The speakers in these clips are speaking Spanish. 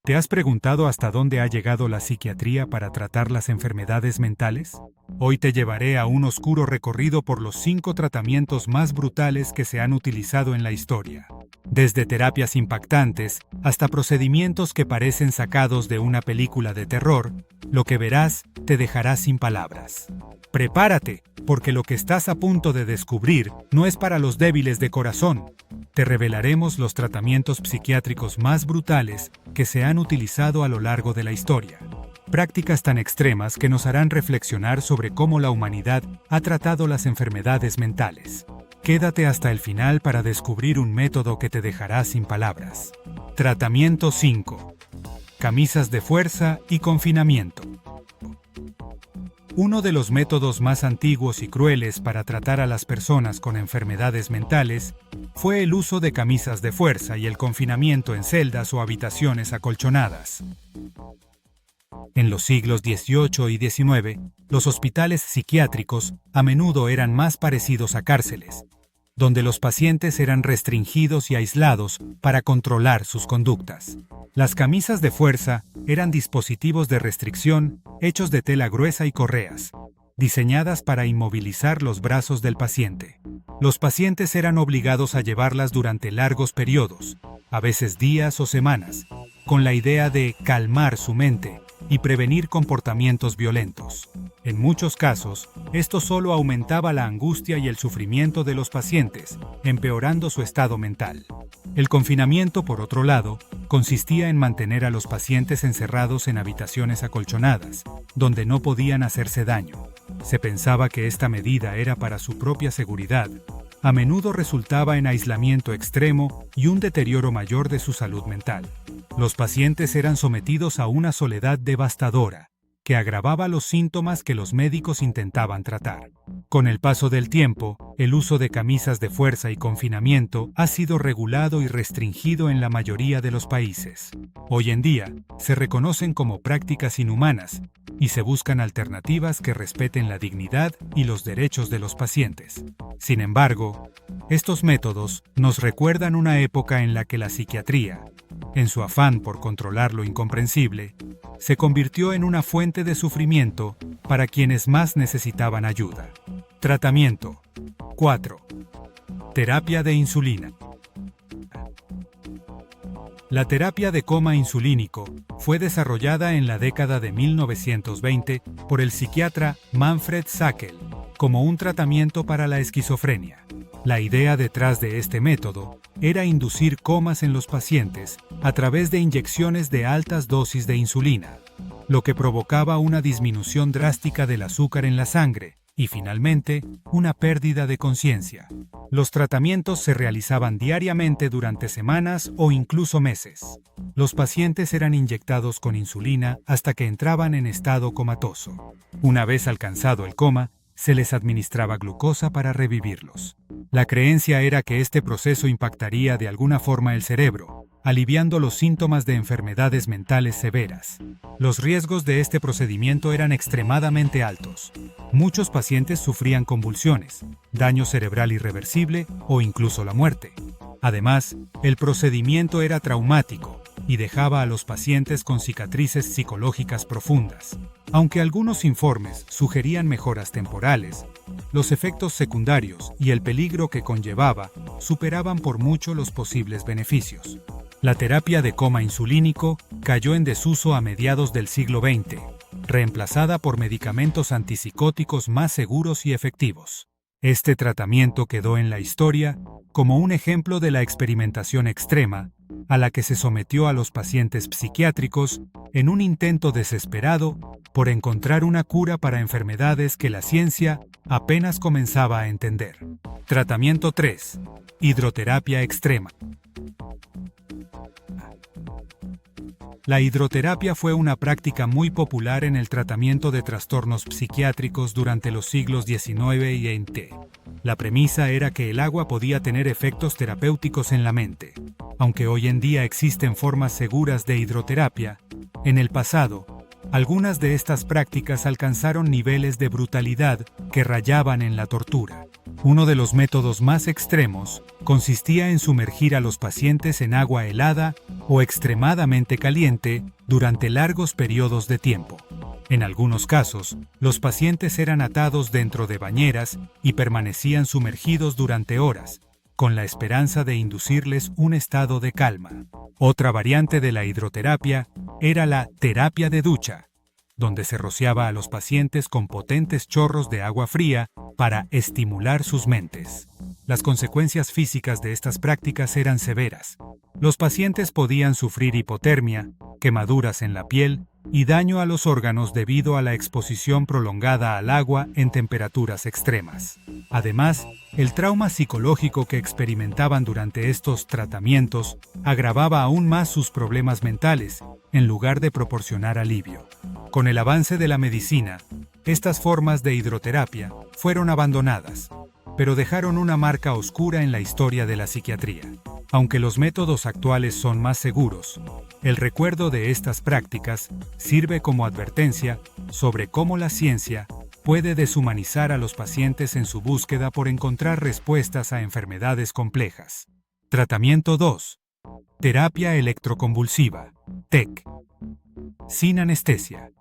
¿Te has preguntado hasta dónde ha llegado la psiquiatría para tratar las enfermedades mentales? Hoy te llevaré a un oscuro recorrido por los 5 tratamientos más brutales que se han utilizado en la historia. Desde terapias impactantes hasta procedimientos que parecen sacados de una película de terror, lo que verás te dejará sin palabras. Prepárate, porque lo que estás a punto de descubrir no es para los débiles de corazón. Te revelaremos los tratamientos psiquiátricos más brutales que se han utilizado a lo largo de la historia. Prácticas tan extremas que nos harán reflexionar sobre cómo la humanidad ha tratado las enfermedades mentales. Quédate hasta el final para descubrir un método que te dejará sin palabras. Tratamiento 5. Camisas de fuerza y confinamiento. Uno de los métodos más antiguos y crueles para tratar a las personas con enfermedades mentales fue el uso de camisas de fuerza y el confinamiento en celdas o habitaciones acolchonadas. En los siglos XVIII y XIX, los hospitales psiquiátricos a menudo eran más parecidos a cárceles, donde los pacientes eran restringidos y aislados para controlar sus conductas. Las camisas de fuerza eran dispositivos de restricción hechos de tela gruesa y correas, diseñadas para inmovilizar los brazos del paciente. Los pacientes eran obligados a llevarlas durante largos periodos, a veces días o semanas, con la idea de calmar su mente y prevenir comportamientos violentos. En muchos casos, esto solo aumentaba la angustia y el sufrimiento de los pacientes, empeorando su estado mental. El confinamiento, por otro lado, consistía en mantener a los pacientes encerrados en habitaciones acolchonadas, donde no podían hacerse daño. Se pensaba que esta medida era para su propia seguridad. A menudo resultaba en aislamiento extremo y un deterioro mayor de su salud mental. Los pacientes eran sometidos a una soledad devastadora, que agravaba los síntomas que los médicos intentaban tratar. Con el paso del tiempo, el uso de camisas de fuerza y confinamiento ha sido regulado y restringido en la mayoría de los países. Hoy en día, se reconocen como prácticas inhumanas y se buscan alternativas que respeten la dignidad y los derechos de los pacientes. Sin embargo, estos métodos nos recuerdan una época en la que la psiquiatría, en su afán por controlar lo incomprensible, se convirtió en una fuente de sufrimiento para quienes más necesitaban ayuda. Tratamiento 4. Terapia de insulina. La terapia de coma insulínico fue desarrollada en la década de 1920 por el psiquiatra Manfred Sakel como un tratamiento para la esquizofrenia. La idea detrás de este método era inducir comas en los pacientes a través de inyecciones de altas dosis de insulina, lo que provocaba una disminución drástica del azúcar en la sangre y, finalmente, una pérdida de conciencia. Los tratamientos se realizaban diariamente durante semanas o incluso meses. Los pacientes eran inyectados con insulina hasta que entraban en estado comatoso. Una vez alcanzado el coma, se les administraba glucosa para revivirlos. La creencia era que este proceso impactaría de alguna forma el cerebro, aliviando los síntomas de enfermedades mentales severas. Los riesgos de este procedimiento eran extremadamente altos. Muchos pacientes sufrían convulsiones, daño cerebral irreversible o incluso la muerte. Además, el procedimiento era traumático y dejaba a los pacientes con cicatrices psicológicas profundas. Aunque algunos informes sugerían mejoras temporales, los efectos secundarios y el peligro que conllevaba superaban por mucho los posibles beneficios. La terapia de coma insulínico cayó en desuso a mediados del siglo XX, reemplazada por medicamentos antipsicóticos más seguros y efectivos. Este tratamiento quedó en la historia como un ejemplo de la experimentación extrema a la que se sometió a los pacientes psiquiátricos en un intento desesperado por encontrar una cura para enfermedades que la ciencia apenas comenzaba a entender. Tratamiento 3. Hidroterapia extrema. La hidroterapia fue una práctica muy popular en el tratamiento de trastornos psiquiátricos durante los siglos XIX y XX. La premisa era que el agua podía tener efectos terapéuticos en la mente. Aunque hoy en día existen formas seguras de hidroterapia, en el pasado, algunas de estas prácticas alcanzaron niveles de brutalidad que rayaban en la tortura. Uno de los métodos más extremos consistía en sumergir a los pacientes en agua helada o extremadamente caliente durante largos periodos de tiempo. En algunos casos, los pacientes eran atados dentro de bañeras y permanecían sumergidos durante horas, con la esperanza de inducirles un estado de calma. Otra variante de la hidroterapia era la terapia de ducha, donde se rociaba a los pacientes con potentes chorros de agua fría para estimular sus mentes. Las consecuencias físicas de estas prácticas eran severas. Los pacientes podían sufrir hipotermia, quemaduras en la piel y daño a los órganos debido a la exposición prolongada al agua en temperaturas extremas. Además, el trauma psicológico que experimentaban durante estos tratamientos agravaba aún más sus problemas mentales, en lugar de proporcionar alivio. Con el avance de la medicina, estas formas de hidroterapia fueron abandonadas, pero dejaron una marca oscura en la historia de la psiquiatría. Aunque los métodos actuales son más seguros, el recuerdo de estas prácticas sirve como advertencia sobre cómo la ciencia puede deshumanizar a los pacientes en su búsqueda por encontrar respuestas a enfermedades complejas. Tratamiento 2. Terapia electroconvulsiva, TEC. Sin anestesia.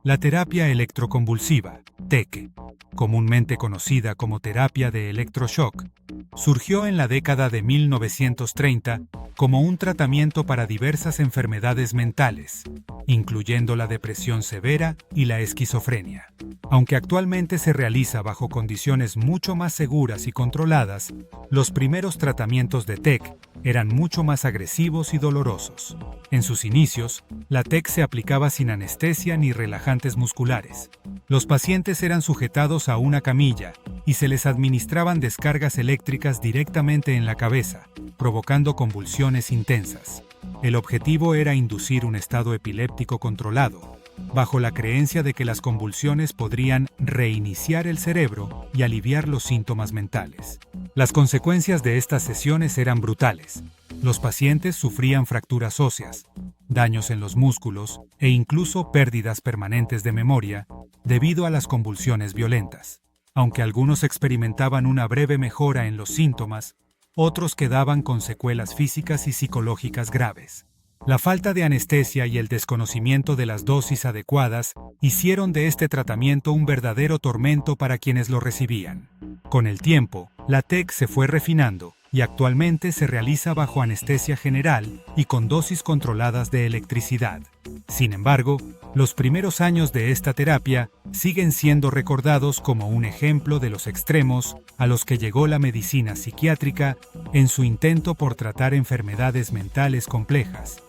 La terapia electroconvulsiva, TEC, comúnmente conocida como terapia de electroshock, surgió en la década de 1930 como un tratamiento para diversas enfermedades mentales, incluyendo la depresión severa y la esquizofrenia. Aunque actualmente se realiza bajo condiciones mucho más seguras y controladas, los primeros tratamientos de TEC eran mucho más agresivos y dolorosos. En sus inicios, la TEC se aplicaba sin anestesia ni relajantes musculares. Los pacientes eran sujetados a una camilla y se les administraban descargas eléctricas directamente en la cabeza, provocando convulsiones intensas. El objetivo era inducir un estado epiléptico controlado, bajo la creencia de que las convulsiones podrían reiniciar el cerebro y aliviar los síntomas mentales. Las consecuencias de estas sesiones eran brutales. Los pacientes sufrían fracturas óseas, daños en los músculos e incluso pérdidas permanentes de memoria debido a las convulsiones violentas. Aunque algunos experimentaban una breve mejora en los síntomas, otros quedaban con secuelas físicas y psicológicas graves. La falta de anestesia y el desconocimiento de las dosis adecuadas hicieron de este tratamiento un verdadero tormento para quienes lo recibían. Con el tiempo, la TEC se fue refinando y actualmente se realiza bajo anestesia general y con dosis controladas de electricidad. Sin embargo, los primeros años de esta terapia siguen siendo recordados como un ejemplo de los extremos a los que llegó la medicina psiquiátrica en su intento por tratar enfermedades mentales complejas,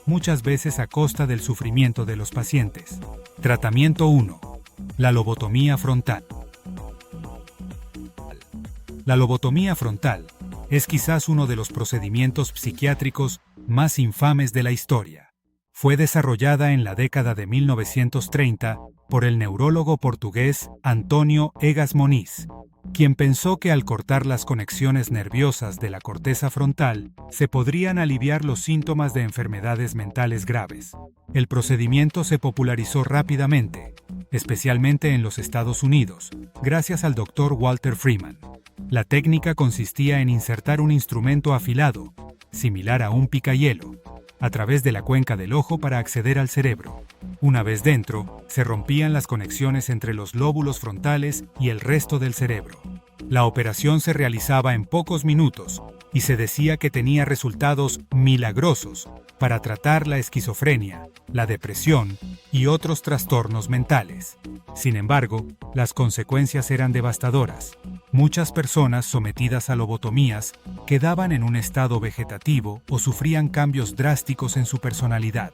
muchas veces a costa del sufrimiento de los pacientes. Tratamiento 1. La lobotomía frontal. La lobotomía frontal es quizás uno de los procedimientos psiquiátricos más infames de la historia. Fue desarrollada en la década de 1930 por el neurólogo portugués António Egas Moniz, quien pensó que al cortar las conexiones nerviosas de la corteza frontal se podrían aliviar los síntomas de enfermedades mentales graves. El procedimiento se popularizó rápidamente, especialmente en los Estados Unidos, gracias al Dr. Walter Freeman. La técnica consistía en insertar un instrumento afilado, similar a un picahielo, a través de la cuenca del ojo para acceder al cerebro. Una vez dentro, se rompían las conexiones entre los lóbulos frontales y el resto del cerebro. La operación se realizaba en pocos minutos y se decía que tenía resultados milagrosos para tratar la esquizofrenia, la depresión y otros trastornos mentales. Sin embargo, las consecuencias eran devastadoras. Muchas personas sometidas a lobotomías quedaban en un estado vegetativo o sufrían cambios drásticos en su personalidad.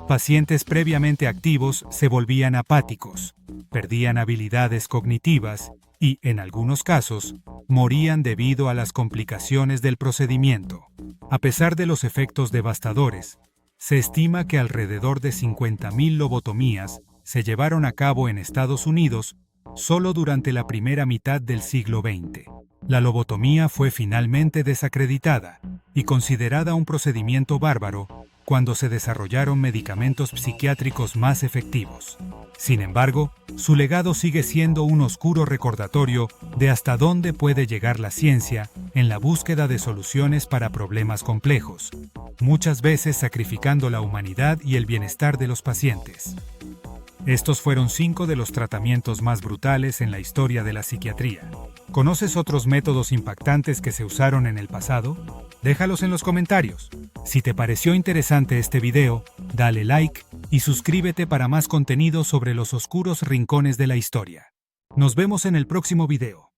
Pacientes previamente activos se volvían apáticos, perdían habilidades cognitivas y, en algunos casos, morían debido a las complicaciones del procedimiento. A pesar de los efectos devastadores, se estima que alrededor de 50.000 lobotomías se llevaron a cabo en Estados Unidos solo durante la primera mitad del siglo XX. La lobotomía fue finalmente desacreditada y considerada un procedimiento bárbaro cuando se desarrollaron medicamentos psiquiátricos más efectivos. Sin embargo, su legado sigue siendo un oscuro recordatorio de hasta dónde puede llegar la ciencia en la búsqueda de soluciones para problemas complejos, muchas veces sacrificando la humanidad y el bienestar de los pacientes. Estos fueron 5 de los tratamientos más brutales en la historia de la psiquiatría. ¿Conoces otros métodos impactantes que se usaron en el pasado? Déjalos en los comentarios. Si te pareció interesante este video, dale like y suscríbete para más contenido sobre los oscuros rincones de la historia. Nos vemos en el próximo video.